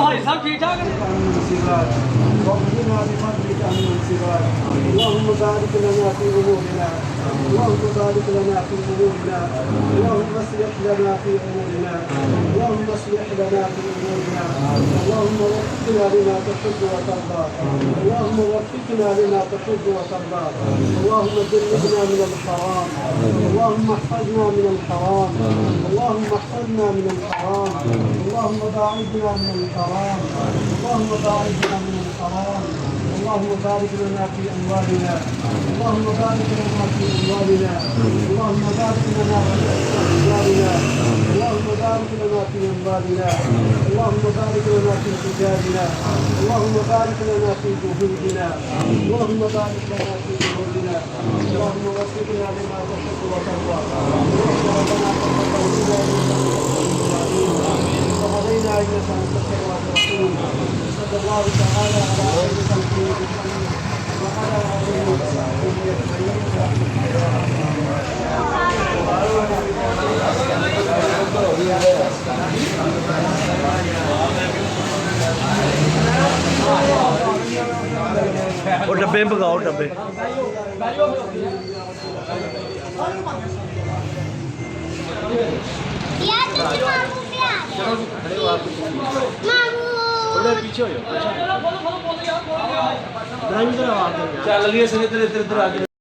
भाई साहब ठीक ठाक اللهم بارك لنا في امورنا اللهم بارك لنا في امورنا اللهم اصلح لنا في امورنا اللهم اصلح لنا في امورنا اللهم وفقنا لما تحب وترضى اللهم وفقنا لما تحب وترضى اللهم جنبنا من الحرام اللهم احفظنا من الحرام اللهم احفظنا من الحرام اللهم باعدنا من الحرام اللهم باعدنا من الحرام اللهم بارك لنا في اموالنا اللهم بارك لنا في اموالنا اللهم بارك لنا في اموالنا اللهم بارك لنا في اموالنا اللهم بارك لنا في تجارنا اللهم بارك لنا في جهودنا اللهم بارك لنا في جهودنا اللهم وفقنا لما تحب وترضى ربنا تقبل منا وعلينا انك انت التواب الرحيم صلى الله تعالى على خير خلقه وعلى اله وصحبه اجمعين। वो डब्बे में भगाओ डब्बे। थोड़े पीछे हो जाओ। चल लिए इधर इधर इधर आगे।